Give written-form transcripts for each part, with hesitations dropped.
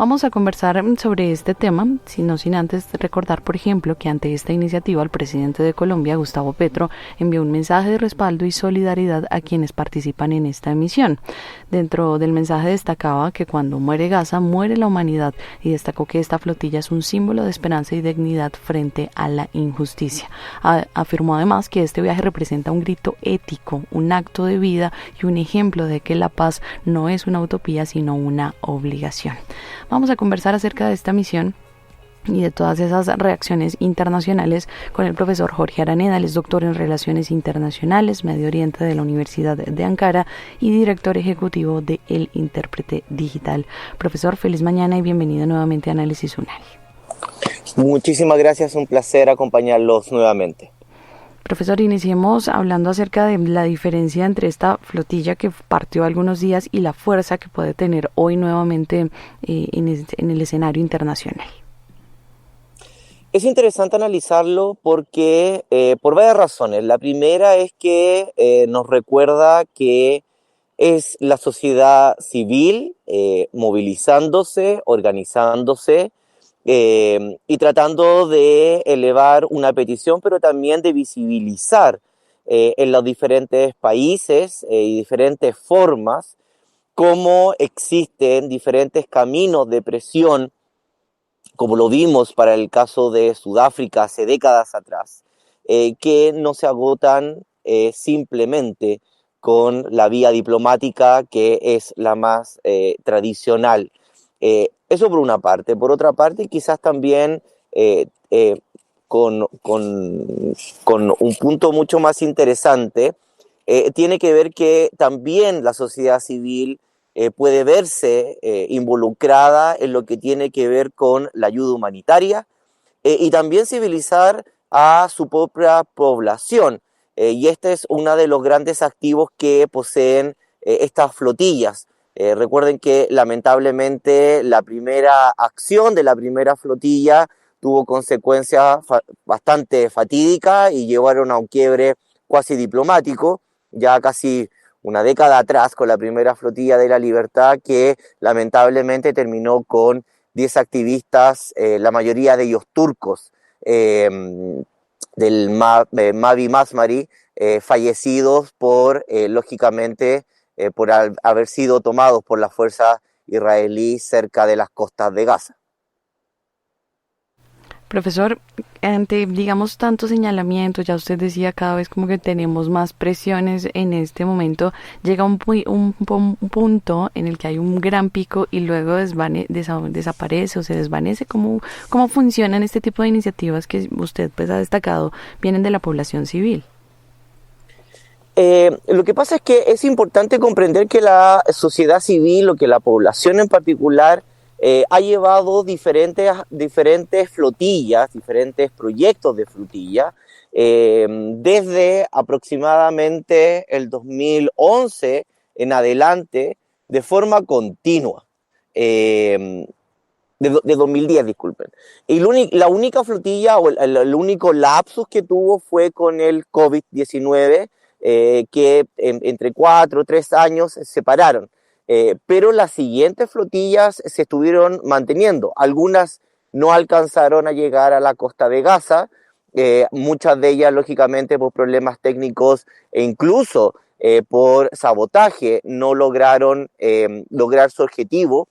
Vamos a conversar sobre este tema, no sin antes recordar, por ejemplo, que ante esta iniciativa el presidente de Colombia, Gustavo Petro, envió un mensaje de respaldo y solidaridad a quienes participan en esta misión. Dentro del mensaje destacaba que cuando muere Gaza, muere la humanidad, y destacó que esta flotilla es un símbolo de esperanza y dignidad frente a la injusticia. Afirmó además que este viaje representa un grito ético, un acto de vida y un ejemplo de que la paz no es una utopía, sino una obligación. Vamos a conversar acerca de esta misión y de todas esas reacciones internacionales con el profesor Jorge Araneda. Él es doctor en Relaciones Internacionales, Medio Oriente de la Universidad de Ankara y director ejecutivo de El Intérprete Digital. Profesor, feliz mañana y bienvenido nuevamente a Análisis UNAL. Muchísimas gracias, un placer acompañarlos nuevamente. Profesor, iniciemos hablando acerca de la diferencia entre esta flotilla que partió algunos días y la fuerza que puede tener hoy nuevamente en el escenario internacional. Es interesante analizarlo porque por varias razones. La primera es que nos recuerda que es la sociedad civil movilizándose, organizándose, y tratando de elevar una petición, pero también de visibilizar en los diferentes países y diferentes formas cómo existen diferentes caminos de presión, como lo vimos para el caso de Sudáfrica hace décadas atrás, que no se agotan simplemente con la vía diplomática, que es la más tradicional. Eso por una parte. Por otra parte, quizás también con un punto mucho más interesante, tiene que ver que también la sociedad civil puede verse involucrada en lo que tiene que ver con la ayuda humanitaria y también civilizar a su propia población. Y este es uno de los grandes activos que poseen estas flotillas. Recuerden que lamentablemente la primera acción de la primera flotilla tuvo consecuencias bastante fatídicas y llevaron a un quiebre cuasi diplomático, ya casi una década atrás, con la primera flotilla de la Libertad, que lamentablemente terminó con 10 activistas, la mayoría de ellos turcos, del Mavi Masmari, fallecidos por, lógicamente, por haber sido tomados por la fuerza israelí cerca de las costas de Gaza. Profesor, ante, digamos, tanto señalamiento, ya usted decía, cada vez como que tenemos más presiones en este momento, llega un punto en el que hay un gran pico y luego desaparece o se desvanece. ¿Cómo funcionan este tipo de iniciativas que usted pues ha destacado, vienen de la población civil? Lo que pasa es que es importante comprender que la sociedad civil, o que la población en particular, ha llevado diferentes flotillas, diferentes proyectos de flotilla, desde aproximadamente el 2011 en adelante, de forma continua. De 2010, disculpen. Y la única flotilla o el único lapsus que tuvo fue con el COVID-19, que entre 4 o 3 años se separaron. Pero las siguientes flotillas se estuvieron manteniendo. Algunas no alcanzaron a llegar a la costa de Gaza, muchas de ellas, lógicamente, por problemas técnicos e incluso por sabotaje, no lograron lograr su objetivo.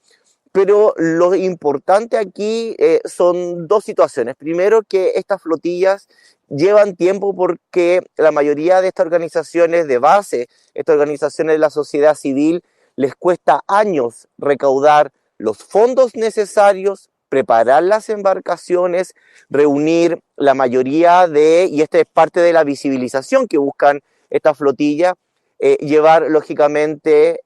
Pero lo importante aquí son dos situaciones. Primero, que estas flotillas llevan tiempo porque la mayoría de estas organizaciones de base, estas organizaciones de la sociedad civil, les cuesta años recaudar los fondos necesarios, preparar las embarcaciones, reunir la mayoría y esta es parte de la visibilización que buscan esta flotilla, llevar lógicamente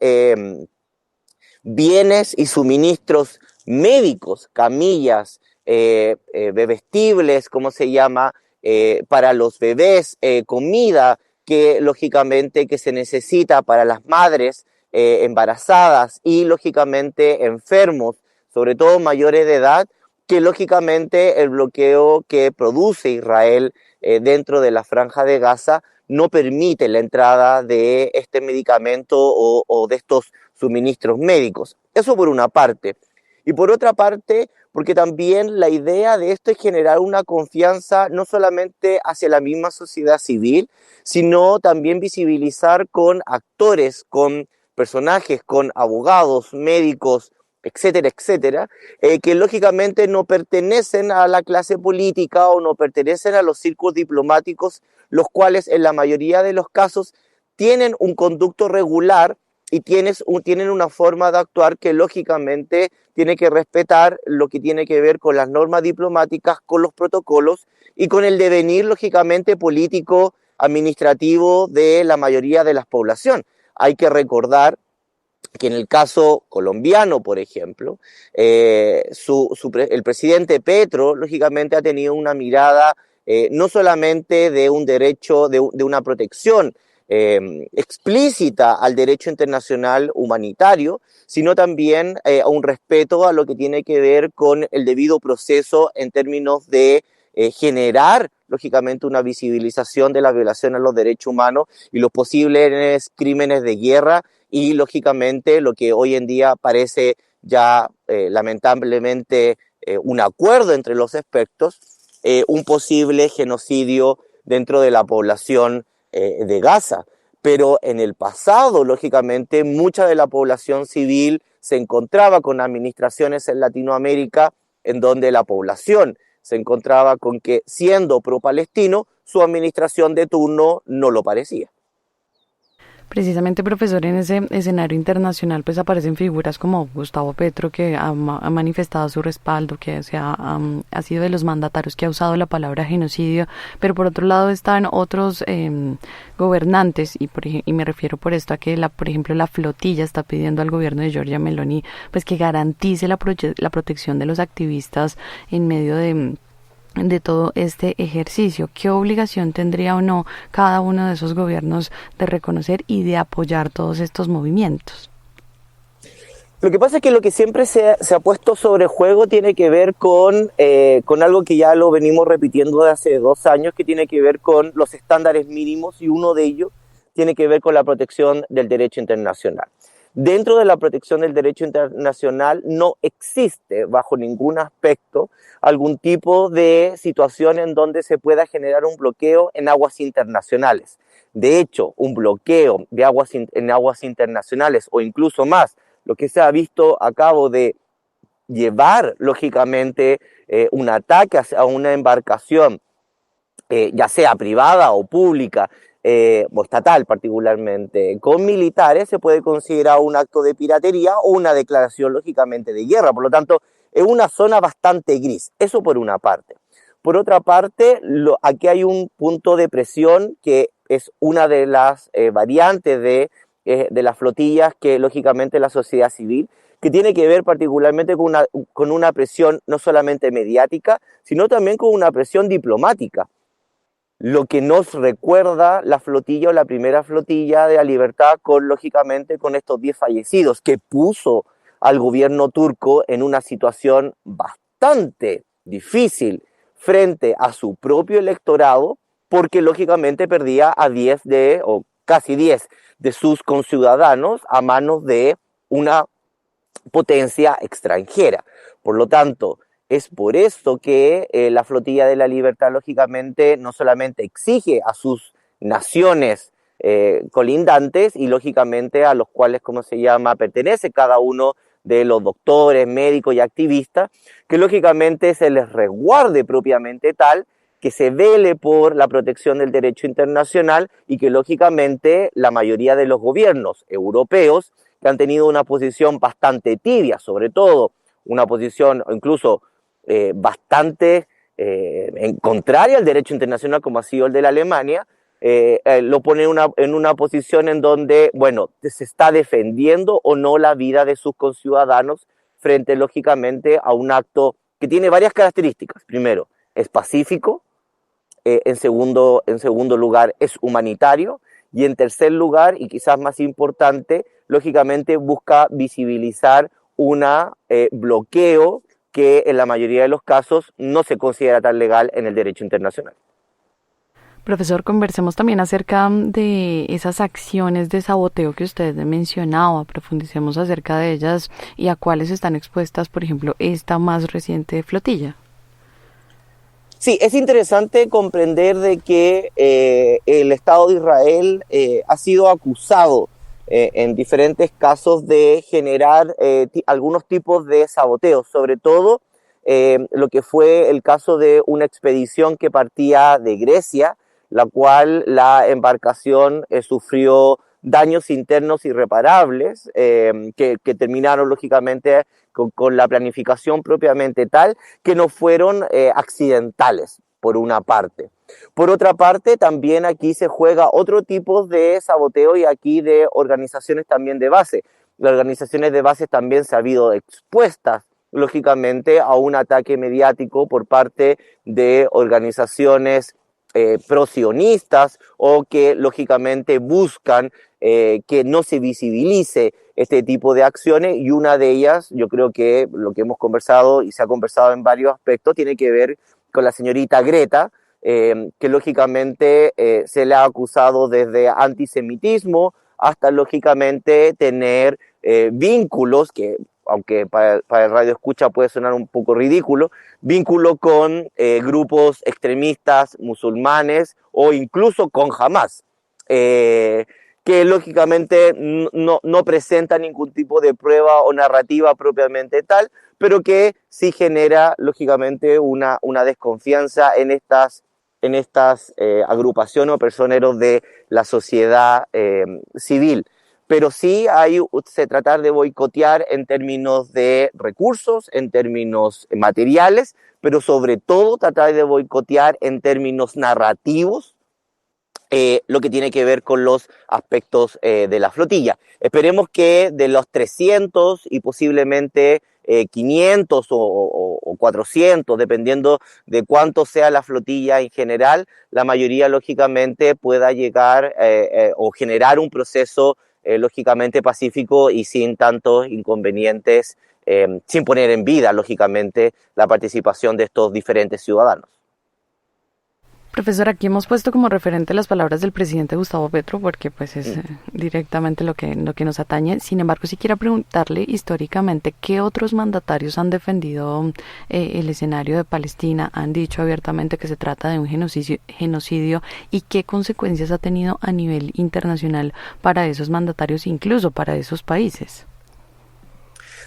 bienes y suministros médicos, camillas, bebestibles, como se llama, para los bebés, comida que lógicamente que se necesita para las madres embarazadas y lógicamente enfermos, sobre todo mayores de edad, que lógicamente el bloqueo que produce Israel dentro de la Franja de Gaza no permite la entrada de este medicamento o de estos suministros médicos. Eso por una parte. Y por otra parte, porque también la idea de esto es generar una confianza no solamente hacia la misma sociedad civil, sino también visibilizar con actores, con personajes, con abogados, médicos, etcétera, etcétera, que lógicamente no pertenecen a la clase política o no pertenecen a los círculos diplomáticos, los cuales en la mayoría de los casos tienen un conducto regular y tienen una forma de actuar que lógicamente tiene que respetar lo que tiene que ver con las normas diplomáticas, con los protocolos y con el devenir lógicamente político, administrativo de la mayoría de la población. Hay que recordar que en el caso colombiano, por ejemplo, el presidente Petro, lógicamente, ha tenido una mirada no solamente de un derecho, de una protección explícita al derecho internacional humanitario, sino también a un respeto a lo que tiene que ver con el debido proceso en términos de generar, lógicamente, una visibilización de la violación a los derechos humanos y los posibles crímenes de guerra y, lógicamente, lo que hoy en día parece ya lamentablemente un acuerdo entre los expertos, un posible genocidio dentro de la población de Gaza. Pero en el pasado, lógicamente, mucha de la población civil se encontraba con administraciones en Latinoamérica en donde la población se encontraba con que, siendo pro-palestino, su administración de turno no lo parecía. Precisamente, profesor, en ese escenario internacional pues aparecen figuras como Gustavo Petro, que ha manifestado su respaldo, que ha sido de los mandatarios que ha usado la palabra genocidio, pero por otro lado están otros gobernantes, y me refiero por esto a que, por ejemplo, la flotilla está pidiendo al gobierno de Giorgia Meloni pues que garantice la protección de los activistas en medio de todo este ejercicio. ¿Qué obligación tendría o no cada uno de esos gobiernos de reconocer y de apoyar todos estos movimientos? Lo que pasa es que lo que siempre se ha puesto sobre juego tiene que ver con algo que ya lo venimos repitiendo de hace 2 años, que tiene que ver con los estándares mínimos, y uno de ellos tiene que ver con la protección del derecho internacional. Dentro de la protección del derecho internacional no existe bajo ningún aspecto algún tipo de situación en donde se pueda generar un bloqueo en aguas internacionales. De hecho, un bloqueo en aguas internacionales, o incluso más, lo que se ha visto a cabo de llevar, lógicamente, un ataque a una embarcación, ya sea privada o pública, o estatal particularmente, con militares, se puede considerar un acto de piratería o una declaración, lógicamente, de guerra. Por lo tanto, es una zona bastante gris. Eso por una parte. Por otra parte, aquí hay un punto de presión que es una de las variantes de las flotillas que, lógicamente, la sociedad civil, que tiene que ver particularmente con una presión no solamente mediática, sino también con una presión diplomática. Lo que nos recuerda la flotilla o la primera flotilla de la Libertad, lógicamente, con estos 10 fallecidos, que puso al gobierno turco en una situación bastante difícil frente a su propio electorado, porque lógicamente perdía a 10 o casi 10 de sus conciudadanos a manos de una potencia extranjera. Por lo tanto, es por esto que la Flotilla de la Libertad, lógicamente, no solamente exige a sus naciones colindantes y, lógicamente, a los cuales, ¿cómo se llama?, pertenece cada uno de los doctores, médicos y activistas, que, lógicamente, se les resguarde propiamente tal, que se vele por la protección del derecho internacional y que, lógicamente, la mayoría de los gobiernos europeos, que han tenido una posición bastante tibia, sobre todo una posición incluso bastante en contraria al derecho internacional, como ha sido el de la Alemania, lo pone en una posición en donde, bueno, se está defendiendo o no la vida de sus conciudadanos frente, lógicamente, a un acto que tiene varias características. Primero, es pacífico. En segundo lugar, es humanitario. Y en tercer lugar, y quizás más importante, lógicamente busca visibilizar un bloqueo que en la mayoría de los casos no se considera tan legal en el derecho internacional. Profesor, conversemos también acerca de esas acciones de saboteo que usted mencionaba, profundicemos acerca de ellas y a cuáles están expuestas, por ejemplo, esta más reciente flotilla. Sí, es interesante comprender de que el Estado de Israel ha sido acusado en diferentes casos de generar algunos tipos de saboteos, sobre todo lo que fue el caso de una expedición que partía de Grecia, la cual la embarcación sufrió daños internos irreparables que terminaron lógicamente con la planificación propiamente tal que no fueron accidentales, por una parte. Por otra parte, también aquí se juega otro tipo de saboteo y aquí de organizaciones también de base. Las organizaciones de base también se han habido expuestas, lógicamente, a un ataque mediático por parte de organizaciones pro-sionistas o que, lógicamente, buscan que no se visibilice este tipo de acciones y una de ellas, yo creo que lo que hemos conversado y se ha conversado en varios aspectos, tiene que ver con la señorita Greta, que lógicamente se le ha acusado desde antisemitismo hasta lógicamente tener vínculos que aunque para el radio escucha puede sonar un poco ridículo, vínculo con grupos extremistas musulmanes o incluso con Hamas. Que lógicamente no presenta ningún tipo de prueba o narrativa propiamente tal, pero que sí genera lógicamente una desconfianza en estas agrupaciones o personeros de la sociedad civil. Pero sí se tratar de boicotear en términos de recursos, en términos materiales, pero sobre todo tratar de boicotear en términos narrativos lo que tiene que ver con los aspectos de la flotilla. Esperemos que de los 300 y posiblemente 500 o 400, dependiendo de cuánto sea la flotilla en general, la mayoría lógicamente pueda llegar o generar un proceso lógicamente pacífico y sin tantos inconvenientes, sin poner en vida lógicamente la participación de estos diferentes ciudadanos. Profesor, aquí hemos puesto como referente las palabras del presidente Gustavo Petro porque pues es directamente lo que nos atañe. Sin embargo, sí quiero preguntarle históricamente qué otros mandatarios han defendido el escenario de Palestina, han dicho abiertamente que se trata de un genocidio y qué consecuencias ha tenido a nivel internacional para esos mandatarios, incluso para esos países.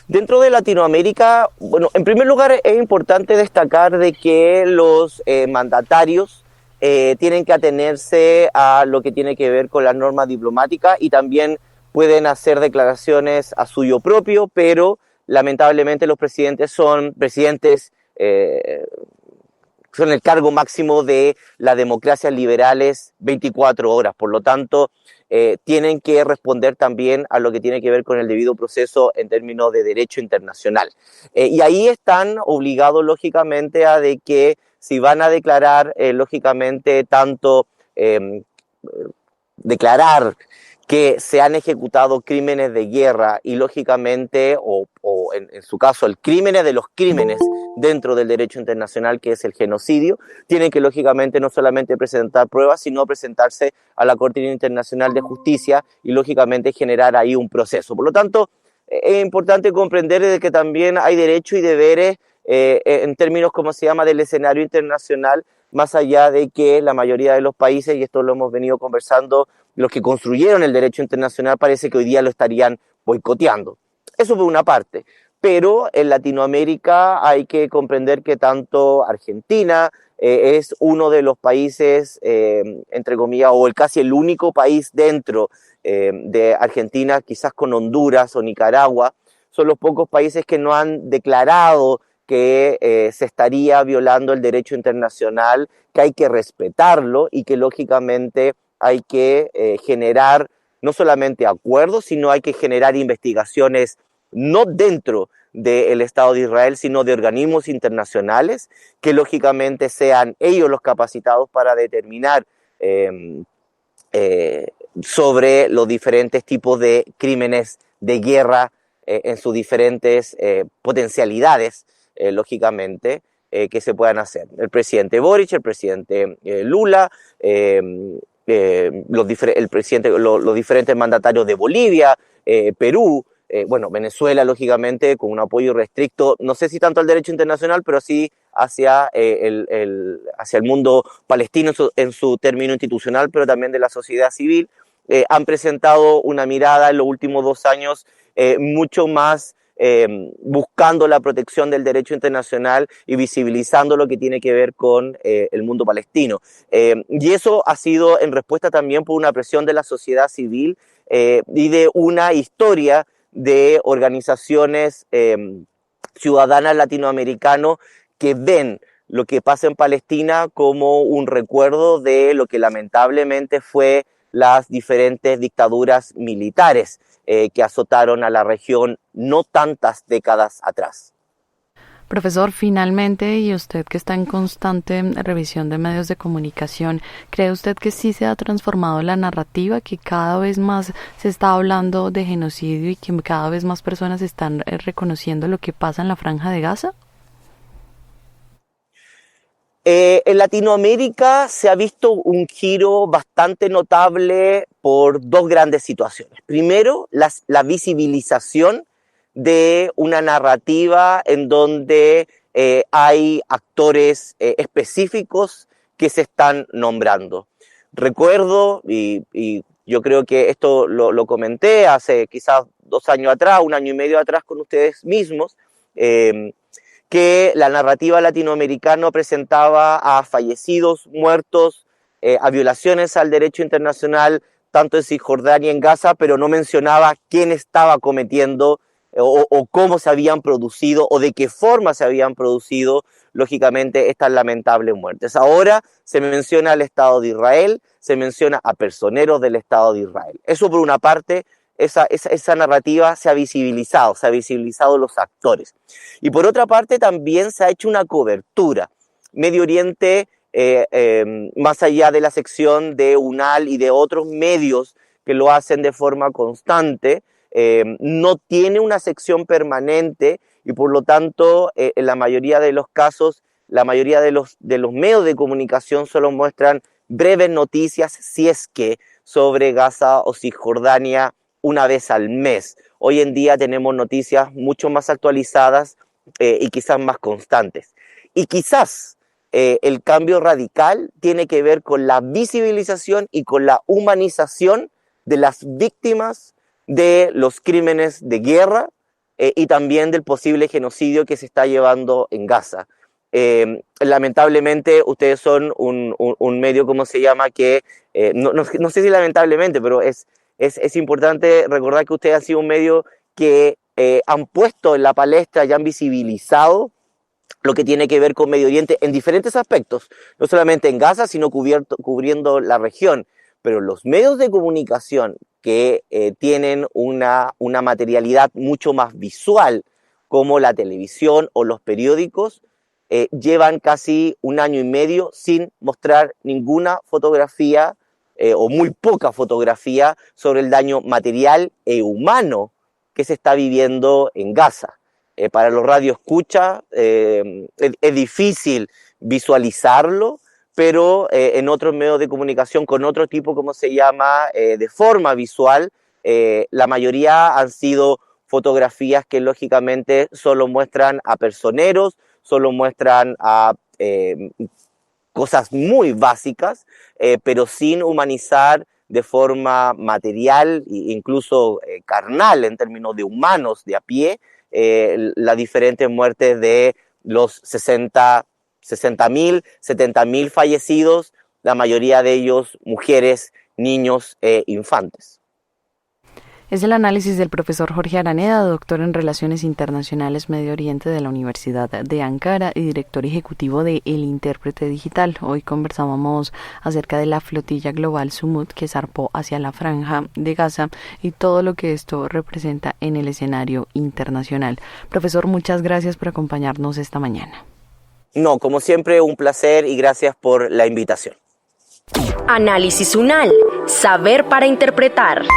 Dentro de Latinoamérica, bueno, en primer lugar es importante destacar de que los mandatarios tienen que atenerse a lo que tiene que ver con las normas diplomáticas y también pueden hacer declaraciones a suyo propio, pero lamentablemente los presidentes son presidentes, son el cargo máximo de las democracias liberales 24 horas. Por lo tanto, tienen que responder también a lo que tiene que ver con el debido proceso en términos de derecho internacional. Y ahí están obligados, lógicamente, a de que si van a declarar, lógicamente, tanto declarar que se han ejecutado crímenes de guerra y lógicamente, o en su caso, el crímenes de los crímenes dentro del derecho internacional, que es el genocidio, tienen que lógicamente no solamente presentar pruebas, sino presentarse a la Corte Internacional de Justicia y lógicamente generar ahí un proceso. Por lo tanto, es importante comprender de que también hay derechos y deberes en términos, como se llama, del escenario internacional, más allá de que la mayoría de los países, y esto lo hemos venido conversando, los que construyeron el derecho internacional parece que hoy día lo estarían boicoteando. Eso por una parte. Pero en Latinoamérica hay que comprender que tanto Argentina es uno de los países, entre comillas, o casi el único país dentro de Argentina, quizás con Honduras o Nicaragua, son los pocos países que no han declarado que se estaría violando el derecho internacional, que hay que respetarlo y que lógicamente hay que generar no solamente acuerdos, sino hay que generar investigaciones no dentro del Estado de Israel, sino de organismos internacionales que lógicamente sean ellos los capacitados para determinar sobre los diferentes tipos de crímenes de guerra en sus diferentes potencialidades, lógicamente, que se puedan hacer. El presidente Boric, el presidente Lula, los diferentes mandatarios de Bolivia, Perú, bueno, Venezuela, lógicamente, con un apoyo restricto, no sé si tanto al derecho internacional, pero sí hacia el mundo palestino en su término institucional, pero también de la sociedad civil, han presentado una mirada en los últimos 2 años mucho más buscando la protección del derecho internacional y visibilizando lo que tiene que ver con el mundo palestino. Y eso ha sido en respuesta también por una presión de la sociedad civil y de una historia de organizaciones ciudadanas latinoamericanas que ven lo que pasa en Palestina como un recuerdo de lo que lamentablemente fue las diferentes dictaduras militares que azotaron a la región no tantas décadas atrás. Profesor, finalmente, y usted que está en constante revisión de medios de comunicación, ¿cree usted que sí se ha transformado la narrativa, que cada vez más se está hablando de genocidio y que cada vez más personas están reconociendo lo que pasa en la Franja de Gaza? En Latinoamérica se ha visto un giro bastante notable por 2 grandes situaciones. Primero, la visibilización de una narrativa en donde hay actores específicos que se están nombrando. Recuerdo, y yo creo que esto lo comenté hace quizás 2 años atrás, 1 año y medio atrás con ustedes mismos, que la narrativa latinoamericana presentaba a fallecidos, muertos, a violaciones al derecho internacional, tanto en Cisjordania y en Gaza, pero no mencionaba quién estaba cometiendo o cómo se habían producido o de qué forma se habían producido, lógicamente, estas lamentables muertes. Ahora se menciona al Estado de Israel, se menciona a personeros del Estado de Israel. Eso por una parte. Esa narrativa se ha visibilizado los actores. Y por otra parte también se ha hecho una cobertura. Medio Oriente, más allá de la sección de UNAL y de otros medios que lo hacen de forma constante, no tiene una sección permanente y por lo tanto en la mayoría de los casos, la mayoría de los medios de comunicación solo muestran breves noticias, si es que, sobre Gaza o Cisjordania, una vez al mes. Hoy en día tenemos noticias mucho más actualizadas y quizás más constantes. Y quizás el cambio radical tiene que ver con la visibilización y con la humanización de las víctimas de los crímenes de guerra y también del posible genocidio que se está llevando en Gaza. Lamentablemente ustedes son un medio, ¿cómo se llama? Que no sé si lamentablemente, pero es importante recordar que ustedes han sido un medio que han puesto en la palestra y han visibilizado lo que tiene que ver con Medio Oriente en diferentes aspectos, no solamente en Gaza, sino cubriendo la región. Pero los medios de comunicación que tienen una materialidad mucho más visual, como la televisión o los periódicos, llevan casi 1 año y medio sin mostrar ninguna fotografía o muy poca fotografía sobre el daño material e humano que se está viviendo en Gaza. Para los radioescuchas es difícil visualizarlo, pero en otros medios de comunicación con otro tipo, ¿cómo se llama?, de forma visual, la mayoría han sido fotografías que lógicamente solo muestran a personeros, solo muestran a cosas muy básicas, pero sin humanizar de forma material e incluso carnal en términos de humanos de a pie las diferentes muertes de los 60.000, 70.000 fallecidos, la mayoría de ellos mujeres, niños e infantes. Es el análisis del profesor Jorge Araneda, doctor en Relaciones Internacionales Medio Oriente de la Universidad de Ankara y director ejecutivo de El Intérprete Digital. Hoy conversábamos acerca de la flotilla global Sumud que zarpó hacia la Franja de Gaza y todo lo que esto representa en el escenario internacional. Profesor, muchas gracias por acompañarnos esta mañana. No, como siempre, un placer y gracias por la invitación. Análisis UNAL. Saber para interpretar.